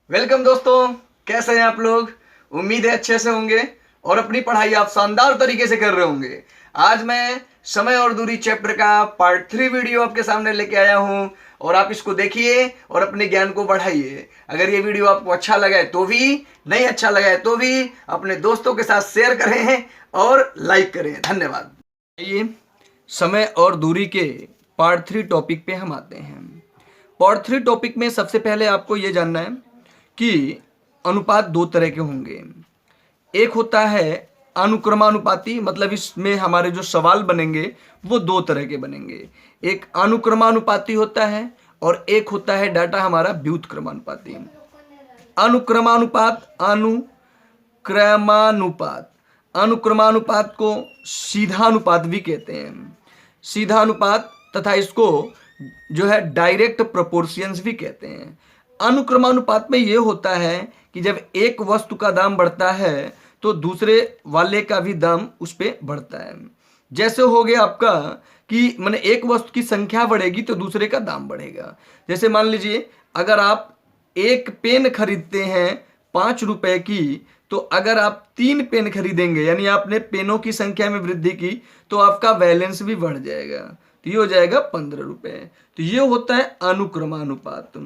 Welcome दोस्तों, कैसे हैं आप लोग। उम्मीद है अच्छे से होंगे और अपनी पढ़ाई आप शानदार तरीके से कर रहे होंगे। आज मैं समय और दूरी चैप्टर का पार्ट 3 वीडियो आपके सामने लेके आया हूं और आप इसको देखिए और अपने ज्ञान को बढ़ाइए। अगर ये वीडियो आपको अच्छा लगा है तो भी, नहीं अच्छा लगा है तो भी अपने दोस्तों के साथ शेयर करें और लाइक करें। धन्यवाद। आइए समय और दूरी के पार्ट 3 टॉपिक पे हम आते हैं। पार्ट 3 टॉपिक में सबसे पहले आपको ये जानना है कि अनुपात दो तरह के होंगे। एक होता है अनुक्रमानुपाती, मतलब इसमें हमारे जो सवाल बनेंगे वो दो तरह के बनेंगे। एक अनुक्रमानुपाती होता है और एक होता है डाटा हमारा व्युत्क्रमानुपाती। अनुक्रमानुपात, अनुक्रमानुपात को सीधानुपात भी कहते हैं। सीधानुपात तथा इसको जो है डायरेक्ट प्रोपोर्शंस भी कहते हैं। अनुक्रमानुपात में यह होता है कि जब एक वस्तु का दाम बढ़ता है तो दूसरे वाले का भी दाम उस पर बढ़ता है। जैसे हो गया आपका कि माने एक वस्तु की संख्या बढ़ेगी तो दूसरे का दाम बढ़ेगा। जैसे मान लीजिए अगर आप एक पेन खरीदते हैं 5 रुपए की, तो अगर आप 3 पेन खरीदेंगे यानी आपने पेनों की संख्या में वृद्धि की तो आपका बैलेंस भी बढ़ जाएगा, तो ये हो जाएगा 15 रुपए। तो ये होता है अनुक्रमानुपात।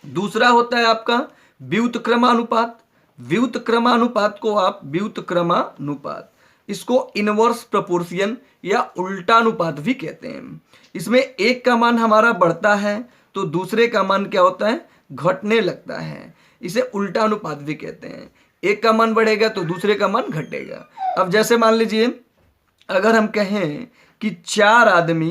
दूसरा होता है आपका व्युत्क्रमानुपात। व्युत्क्रमानुपात को आप व्युत्क्रमानुपात, इसको इनवर्स प्रोपोर्शन या उल्टानुपात भी कहते हैं। इसमें एक का मान हमारा बढ़ता है तो दूसरे का मान क्या होता है, घटने लगता है। इसे उल्टानुपात भी कहते हैं। एक का मान बढ़ेगा तो दूसरे का मान घटेगा। अब जैसे मान लीजिए अगर हम कहें कि 4 आदमी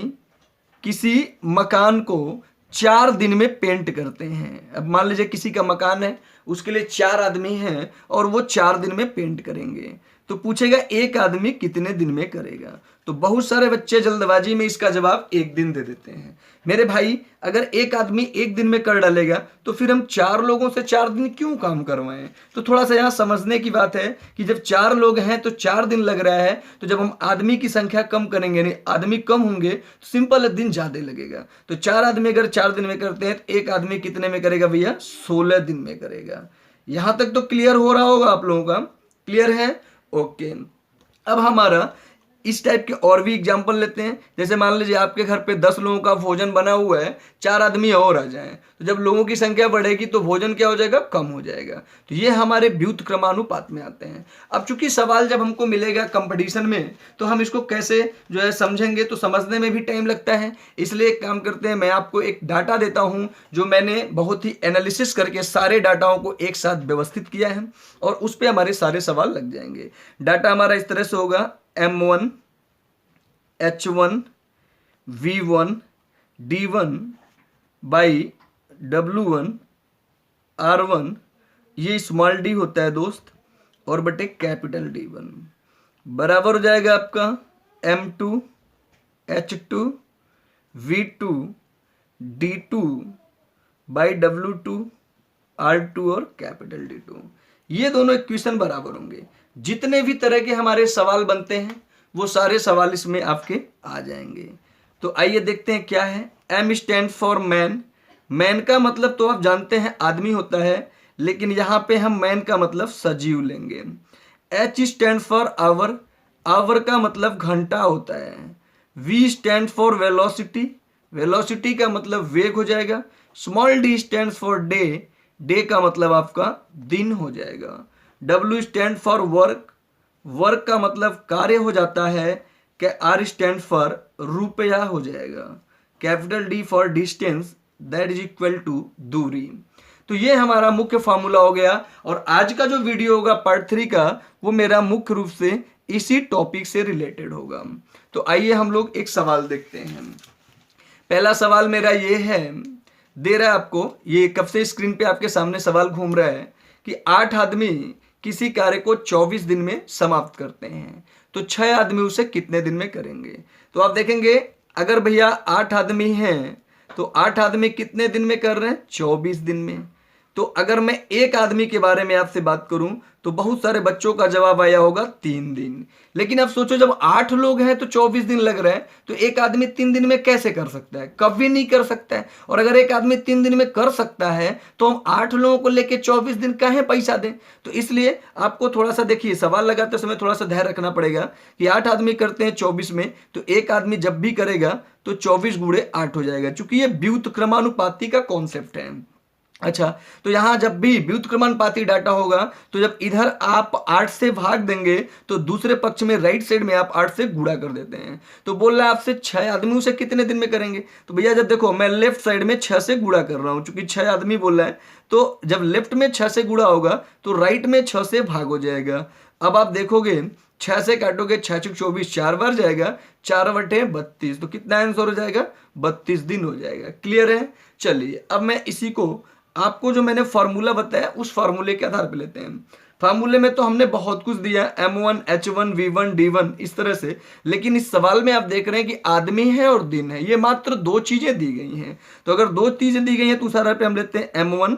किसी मकान को 4 दिन में पेंट करते हैं। अब मान लीजिए किसी का मकान है, उसके लिए 4 आदमी हैं और वो 4 दिन में पेंट करेंगे, तो पूछेगा एक आदमी कितने दिन में करेगा। तो बहुत सारे बच्चे जल्दबाजी में इसका जवाब 1 दिन दे देते हैं। मेरे भाई, अगर एक आदमी 1 दिन में कर डालेगा तो फिर हम 4 लोगों से 4 दिन क्यों काम करवाएं। तो थोड़ा सा यहाँ समझने की बात है कि जब 4 लोग हैं तो 4 दिन लग रहा है, तो जब हम आदमी की संख्या कम करेंगे यानी आदमी कम होंगे तो सिंपल दिन ज्यादा लगेगा। तो 4 आदमी अगर 4 दिन में करते हैं तो एक आदमी कितने में करेगा भैया, 16 दिन में करेगा। यहां तक तो क्लियर हो रहा होगा आप लोगों का, क्लियर है। ओके, अब हमारा इस टाइप के और भी एग्जाम्पल लेते हैं। जैसे मान लीजिए आपके घर पे 10 लोगों का भोजन बना हुआ है, 4 आदमी और आ जाएं, तो जब लोगों की संख्या बढ़ेगी तो भोजन क्या हो जाएगा, कम हो जाएगा। तो ये हमारे व्युत्क्रमानुपात में आते हैं। अब चूंकि सवाल जब हमको मिलेगा कंपटीशन में तो हम इसको कैसे जो है समझेंगे, तो समझने में भी टाइम लगता है। इसलिए एक काम करते हैं, मैं आपको एक डाटा देता हूं जो मैंने बहुत ही एनालिसिस करके सारे डाटाओं को एक साथ व्यवस्थित किया है और उस पर हमारे सारे सवाल लग जाएंगे। डाटा हमारा इस तरह से होगा, M1 H1 V1 D1 by W1 R1, ये स्मॉल डी होता है दोस्त, और बटे कैपिटल D1 बराबर हो जाएगा आपका M2 H2 V2 D2 by W2 R2 और कैपिटल D2। ये दोनों इक्वेशन बराबर होंगे। जितने भी तरह के हमारे सवाल बनते हैं वो सारे सवाल इसमें आपके आ जाएंगे। तो आइए देखते हैं क्या है। M stand for man. Man का मतलब तो आप जानते हैं आदमी होता है, लेकिन यहां पे हम मैन का मतलब सजीव लेंगे। H stand for hour. Hour का मतलब घंटा होता है। V stand for velocity. Velocity का मतलब वेग हो जाएगा। Small d stand for day. Day का मतलब आपका दिन हो जाएगा। W stand for work. Work का मतलब कार्य हो जाता है। R स्टैंड फॉर रुपया हो जाएगा। Capital D for distance, that is equal to दूरी। तो ये हमारा मुख्य फॉर्मूला हो गया। और आज का जो वीडियो होगा पार्ट 3 का, वो मेरा मुख्य रूप से इसी टॉपिक से रिलेटेड होगा। तो आइए हम लोग एक सवाल देखते हैं। पहला सवाल मेरा ये है, दे रहा है आपको, ये कब से स्क्रीन पे आपके सामने सवाल घूम रहा है कि 8 आदमी किसी कार्य को 24 दिन में समाप्त करते हैं, तो 6 आदमी उसे कितने दिन में करेंगे। तो आप देखेंगे अगर भैया 8 आदमी हैं तो 8 आदमी कितने दिन में कर रहे हैं, 24 दिन में। तो अगर मैं एक आदमी के बारे में आपसे बात करूं तो बहुत सारे बच्चों का जवाब आया होगा 3 दिन। लेकिन अब सोचो जब 8 लोग हैं तो 24 दिन लग रहे हैं, तो एक आदमी 3 दिन में कैसे कर सकता है? कभी नहीं कर सकता है। और अगर एक आदमी 3 दिन में कर सकता है तो हम 8 लोगों को लेके 24 दिन काहे पैसा दें? तो इसलिए आपको थोड़ा सा देखिए, सवाल लगाते समय थोड़ा सा ध्यान रखना पड़ेगा कि 8 आदमी करते हैं 24 में, तो एक आदमी जब भी करेगा तो 24 गुणे 8 हो जाएगा, क्योंकि ये व्युत्क्रमानुपाती का कॉन्सेप्ट है। अच्छा, तो यहां जब भी व्युत्क्रमानुपाती डाटा होगा तो जब इधर आप 8 से भाग देंगे तो दूसरे पक्ष में राइट साइड में आप 8 से गुणा कर देते हैं। तो बोल रहा है आपसे 6 आदमी उसे कितने दिन में करेंगे? तो भैया जब देखो मैं लेफ्ट साइड में 6 से गुणा कर रहा हूं, चूंकि 6 आदमी बोल रहा है, तो जब लेफ्ट में 6 से गुणा होगा तो राइट में 6 से भाग हो जाएगा। अब आप देखोगे 6 से काटोगे, 6 चुक 24, 4 बार जाएगा, 4/32, तो कितना आंसर हो जाएगा? 32 दिन हो जाएगा। क्लियर है? चलिए अब मैं इसी को आपको जो मैंने फॉर्मूला बताया उस फॉर्मूले के आधार पर लेते हैं। फॉर्मूले में तो हमने बहुत कुछ दिया, M1, H1, V1, D1 इस तरह से, लेकिन इस सवाल में आप देख रहे हैं कि आदमी है और दिन है, ये मात्र 2 चीजें दी गई हैं। तो अगर 2 चीजें दी गई हैं तो उस आधार पर हम लेते हैं M1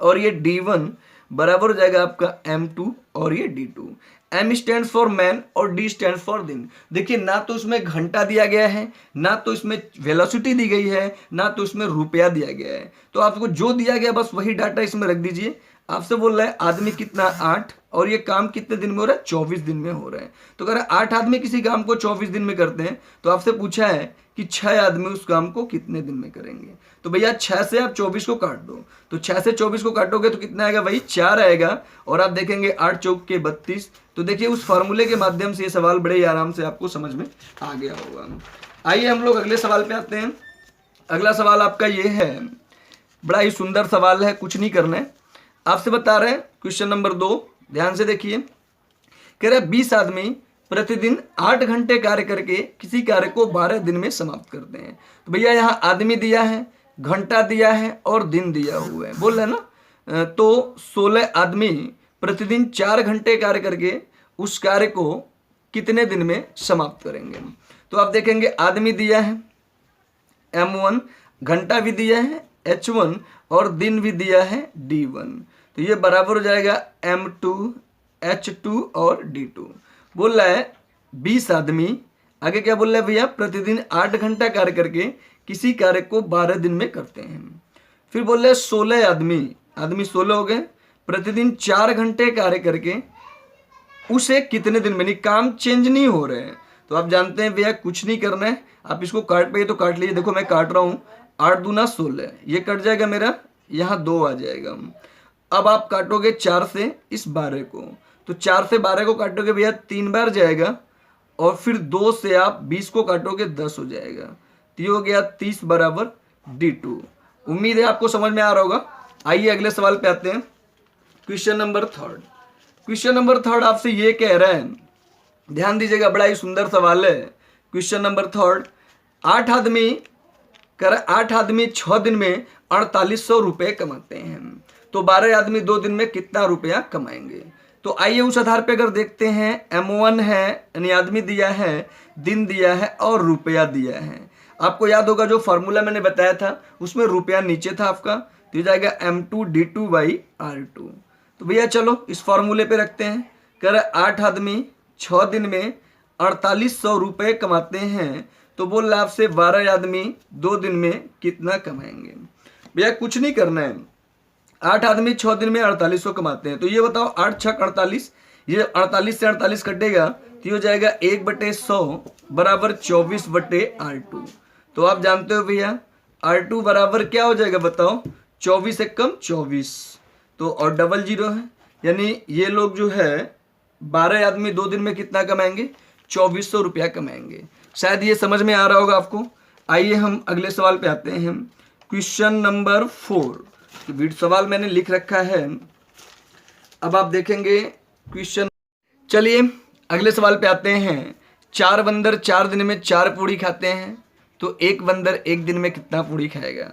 और ये D1 बराबर हो जाएगा आपका M2 और ये D2। M stand for man और D स्टैंड फॉर दिन। देखिए ना तो इसमें घंटा दिया गया है, ना तो इसमें वेलोसिटी दी गई है, ना तो इसमें रुपया दिया गया है। तो आपको जो दिया गया बस वही डाटा इसमें रख दीजिए। आपसे बोल रहा है आदमी कितना 8, और ये काम कितने दिन में हो रहा है? 24 दिन में हो रहा है। तो अगर 8 आदमी किसी काम को 24 दिन में करते हैं तो आपसे पूछा है कि 6 आदमी उस काम को कितने दिन में करेंगे। तो भैया 6 से आप 24 को काट दो, तो 6 से 24 को काटोगे तो कितना आएगा? वही 4 आएगा। और आप देखेंगे 8 चौक के 32। तो देखिए उस फॉर्मूले के माध्यम से ये सवाल बड़े ही आराम से आपको समझ में आ गया होगा। आइए हम लोग अगले सवाल पे आते हैं। अगला सवाल आपका ये है, बड़ा ही सुंदर सवाल है, कुछ नहीं करना है, आपसे बता रहे हैं क्वेश्चन नंबर 2, ध्यान से देखिए। कह रहा है 20 आदमी प्रतिदिन 8 घंटे कार्य करके किसी कार्य को 12 दिन में समाप्त करते हैं। तो भैया यहाँ आदमी दिया है, घंटा दिया है और दिन दिया हुआ है, बोल रहे हैं ना। तो 16 आदमी प्रतिदिन 4 घंटे कार्य करके उस कार्य को कितने दिन में समाप्त करेंगे? तो आप देखेंगे आदमी दिया है M1, घंटा भी दिया है H1 और दिन भी दिया है D1। तो ये बराबर हो जाएगा M2, H2 और D2। बोल रहा है 20 आदमी, आगे क्या बोल रहा है भैया? प्रतिदिन 8 घंटा कार्य करके किसी कार्य को 12 दिन में करते हैं। फिर बोल रहा है 16 आदमी, आदमी 16 हो गए, प्रतिदिन 4 घंटे कार्य करके उसे कितने दिन में, नहीं काम चेंज नहीं हो रहे हैं। तो आप जानते हैं भैया कुछ नहीं करना है, आप इसको काट पाइए तो काट लीजिए। देखो मैं काट रहा हूँ, 8 दूना 16, ये कट जाएगा मेरा, यहाँ 2 आ जाएगा। अब आप काटोगे 4 से इस 12 को, तो 4 से 12 को काटोगे भैया 3 बार जाएगा, और फिर 2 से आप 20 को काटोगे 10 हो जाएगा। तो ये हो गया 30 बराबर D2। उम्मीद है आपको समझ में आ रहा होगा। आइए अगले सवाल पे आते हैं, क्वेश्चन नंबर 3। क्वेश्चन नंबर 3 आपसे ये कह रहा है, ध्यान दीजिएगा, बड़ा ही सुंदर सवाल है। क्वेश्चन नंबर 3, 8 आदमी 6 दिन में 4800 रुपये कमाते हैं, तो 12 आदमी 2 दिन में कितना रुपया कमाएंगे? तो आइए उस आधार पे अगर देखते हैं, M1 है यानी आदमी दिया है, दिन दिया है और रुपया दिया है। आपको याद होगा जो फॉर्मूला मैंने बताया था उसमें रुपया नीचे था आपका, तो ये जाएगा M2 D2 बाई R2। तो भैया चलो इस फॉर्मूले पे रखते हैं। कह रहे 8 आदमी 6 दिन में 4800 रुपये कमाते हैं, तो बोल रहा आपसे 12 आदमी 2 दिन में कितना कमाएंगे? भैया कुछ नहीं करना है, 8 आदमी 6 दिन में 4800 कमाते हैं, तो ये बताओ 8 छक 48, ये 48 से 48 कटेगा तो ये हो जाएगा 1/100 बराबर 24/R2। तो आप जानते हो भैया R2 बराबर क्या हो जाएगा बताओ? 24 एक कम 24, तो और डबल 0 है, यानी ये लोग जो है 12 आदमी 2 दिन में कितना कमाएंगे? 2400 रुपया कमाएंगे। शायद ये समझ में आ रहा होगा आपको। आइए हम अगले सवाल पे आते हैं, क्वेश्चन नंबर 4। सवाल मैंने लिख रखा है, अब आप देखेंगे क्वेश्चन। चलिए अगले सवाल पे आते हैं। 4 बंदर 4 दिन में 4 पूड़ी खाते हैं, तो एक बंदर एक दिन में कितना पूड़ी खाएगा?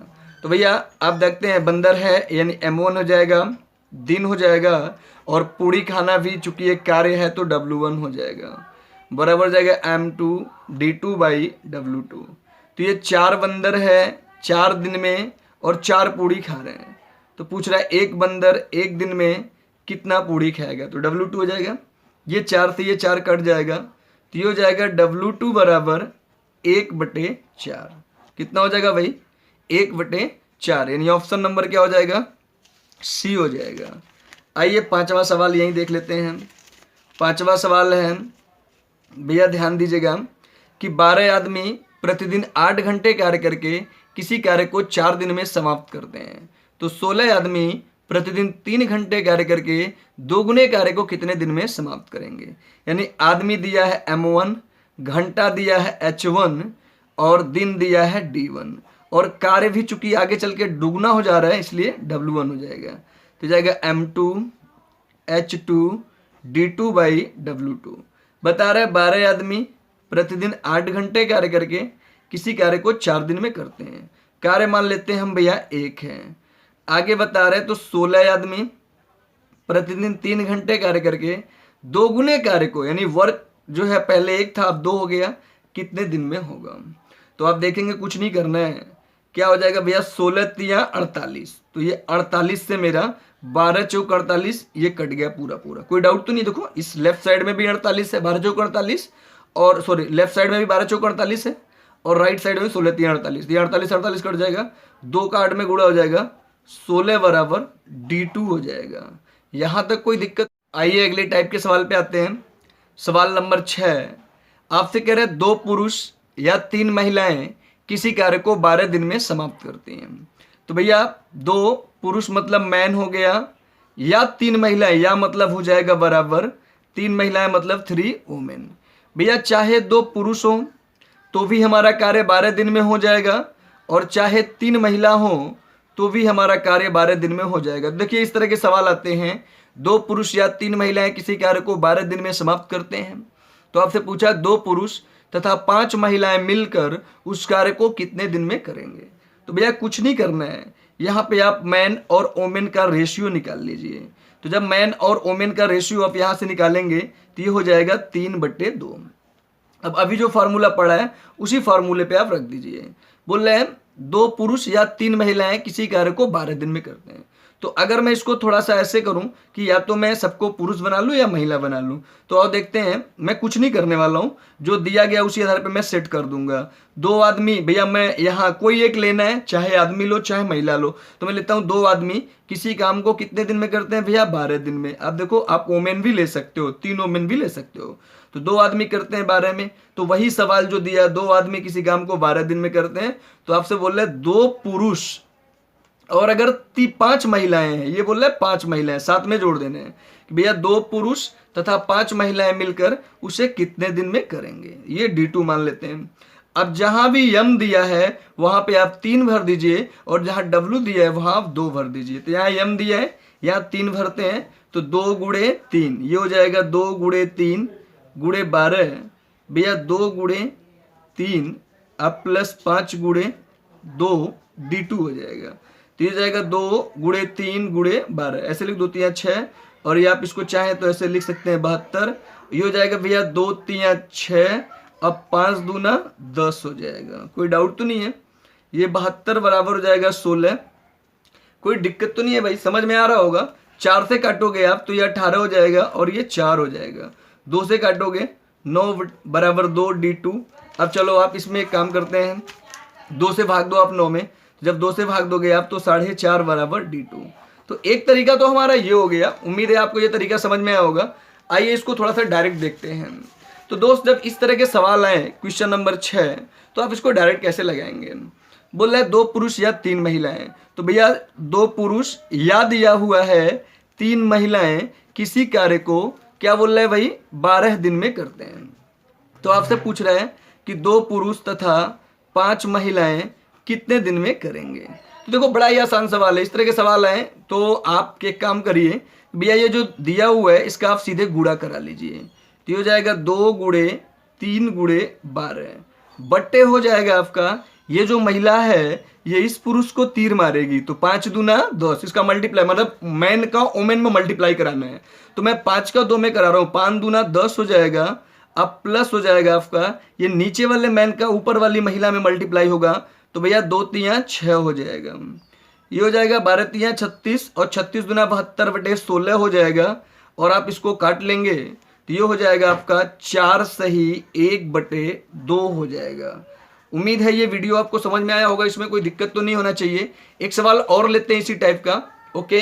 तो भैया आप देखते हैं, बंदर है यानी M1 हो जाएगा, दिन हो जाएगा, और पूड़ी खाना भी चूंकि एक कार्य है तो W1 हो जाएगा, बराबर जाएगा M2 D2 बाई W2। तो ये 4 बंदर है 4 दिन में और 4 पूड़ी खा रहे हैं, तो पूछ रहा है एक बंदर एक दिन में कितना पूड़ी खाएगा, तो W2 हो जाएगा। ये 4 से ये 4 कट जाएगा, तो ये हो जाएगा W2 बराबर 1/4। कितना हो जाएगा भाई? 1/4, यानी ऑप्शन नंबर क्या हो जाएगा? C हो जाएगा। आइए 5वां सवाल यहीं देख लेते हैं। 5वां सवाल है, भैया ध्यान दीजिएगा कि 12 आदमी प्रतिदिन 8 घंटे कार्य करके किसी कार्य को 4 दिन में समाप्त करते हैं, तो 16 आदमी प्रतिदिन 3 घंटे कार्य करके 2 गुने कार्य को कितने दिन में समाप्त करेंगे। यानी आदमी दिया है M1, घंटा दिया है H1 और दिन दिया है D1, और कार्य भी चूंकि आगे चल के दुगना हो जा रहा है इसलिए W1 हो जाएगा। तो जाएगा M2 H2 D2 by W2। बता रहा है 12 आदमी प्रतिदिन 8 घंटे कार्य करके किसी कार्य को 4 दिन में करते हैं। कार्य मान लेते हैं हम भैया 1 है। आगे बता रहे तो 16 आदमी प्रतिदिन 3 घंटे कार्य करके 2 गुने कार्य को, यानी वर्क जो है पहले 1 था अब 2 हो गया, कितने दिन में होगा। तो आप देखेंगे कुछ नहीं करना है, क्या हो जाएगा भैया 16 तिया 48, तो ये 48 से मेरा 12 चौक 48 ये कट गया पूरा पूरा। कोई डाउट तो नहीं? देखो इस लेफ्ट साइड में भी 48 है, 12 चौक 48, और सॉरी लेफ्ट साइड में भी 12 चौक 48 है, और राइट साइड में 16 तिया 48, ये 48 48 कट जाएगा, 2 का 8 में गुणा हो जाएगा, 16 बराबर D2 हो जाएगा। यहां तक कोई दिक्कत? आइए अगले टाइप के सवाल पे आते हैं। सवाल नंबर 6 आपसे कह रहे हैं 2 पुरुष या 3 महिलाएं किसी कार्य को 12 दिन में समाप्त करती हैं। तो भैया 2 पुरुष मतलब मैन हो गया, या 3 महिलाएं, या मतलब हो जाएगा बराबर 3 महिलाएं मतलब 3 वुमेन। भैया चाहे 2 पुरुष हो तो भी हमारा कार्य 12 दिन में हो जाएगा, और चाहे 3 महिला हो तो भी हमारा कार्य 12 दिन में हो जाएगा। देखिए इस तरह के सवाल आते हैं, 2 पुरुष या 3 महिलाएं किसी कार्य को 12 दिन में समाप्त करते हैं, तो आपसे पूछा 2 पुरुष तथा 5 महिलाएं मिलकर उस कार्य को कितने दिन में करेंगे। तो भैया कुछ नहीं करना है, यहाँ पे आप मैन और वोमेन का रेशियो निकाल लीजिए। तो जब मैन और वोमेन का रेशियो आप यहाँ से निकालेंगे तो ये हो जाएगा 3/2। अब अभी जो फार्मूला पड़ा है उसी फार्मूले पे आप रख दीजिए। बोल रहे हैं 2 पुरुष या 3 महिलाएं किसी कार्य को 12 दिन में करते हैं। तो अगर मैं इसको थोड़ा सा ऐसे करूं कि या तो मैं सबको पुरुष बना लूं या महिला बना लूं, तो आओ देखते हैं। मैं कुछ नहीं करने वाला हूं, जो दिया गया उसी आधार पे मैं सेट कर दूंगा। 2 आदमी, भैया मैं यहाँ कोई एक लेना है, चाहे आदमी लो चाहे महिला लो, तो मैं लेता हूँ 2 आदमी किसी काम को कितने दिन में करते हैं भैया 12 दिन में। अब देखो आप वोमेन भी ले सकते हो, 3 वोमेन भी ले सकते हो, तो 2 आदमी करते हैं 12 में। तो वही सवाल जो दिया 2 आदमी किसी काम को 12 दिन में करते हैं, तो आपसे बोल रहे 2 पुरुष और अगर 5 महिलाएं हैं, ये बोल रहे 5 महिलाएं साथ में जोड़ देने हैं कि भैया 2 पुरुष तथा 5 महिलाएं मिलकर उसे कितने दिन में करेंगे, ये D2 मान लेते हैं। अब जहां भी M दिया है वहां पे आप 3 भर दीजिए, और जहां W दिया है वहां आप 2 भर दीजिए। तो यहाँ M दिया है, यहाँ 3 भरते हैं, तो 2 गुणे 3 ये हो जाएगा 2 गुणे 3 गुणे 12, भैया 2 गुणे 3 अब प्लस 5 गुणे 2 D2 हो जाएगा। तो ये जाएगा 2 गुणे 3 गुणे 12, ऐसे लिख 2 3 6, और ये आप इसको चाहें तो ऐसे लिख सकते हैं 72। ये हो जाएगा भैया 2 3 6, अब 5 दूना 10 हो जाएगा। कोई डाउट तो नहीं है? ये 72 बराबर हो जाएगा 16। कोई दिक्कत तो नहीं है भाई, समझ में आ रहा होगा। 4 से काटोगे आप तो ये 18 हो जाएगा, और ये 4 हो जाएगा। 2 से काटोगे 9 बराबर 2 D2। अब चलो आप इसमें एक काम करते हैं, 2 से भाग दो आप 9 में, जब 2 से भाग दोगे आप तो 4.5 बराबर D2। तो एक तरीका तो हमारा ये हो गया, उम्मीद है आपको ये तरीका समझ में आया होगा। आइए इसको थोड़ा सा डायरेक्ट देखते हैं। तो दोस्त जब इस तरह के सवाल आए क्वेश्चन नंबर 6, तो आप इसको डायरेक्ट कैसे लगाएंगे। बोल रहे 2 पुरुष या 3 महिलाएं, तो भैया 2 पुरुष या दिया हुआ है 3 महिलाएं किसी कार्य को क्या बोल रहे हैं भाई 12 दिन में करते हैं। तो आपसे पूछ रहे हैं कि 2 पुरुष तथा 5 महिलाएं कितने दिन में करेंगे। तो देखो बड़ा ही आसान सवाल है, इस तरह के सवाल आए तो आप एक काम करिए भैया, ये जो दिया हुआ है इसका आप सीधे गुणा करा लीजिए। तो ये हो जाएगा 2 गुणे 3 गुणे 12, बट्टे हो जाएगा आपका ये जो महिला है ये इस पुरुष को तीर मारेगी, तो 5 दूना 10, इसका मल्टीप्लाई मतलब मैन का ओमेन में मल्टीप्लाई कराना है। तो मैं 5 का 2 में करा रहा हूँ, 5 दूना 10 हो जाएगा। अब प्लस हो जाएगा आपका ये नीचे वाले मैन का ऊपर वाली महिला में मल्टीप्लाई होगा, तो भैया 2 3 6 हो जाएगा। ये हो जाएगा 12 तियां 36 और 36 दुना 72/16 हो जाएगा। और आप इसको काट लेंगे तो ये हो जाएगा आपका 4 सही 1/2 हो जाएगा। उम्मीद है ये वीडियो आपको समझ में आया होगा, इसमें कोई दिक्कत तो नहीं होना चाहिए। एक सवाल और लेते हैं इसी टाइप का। ओके।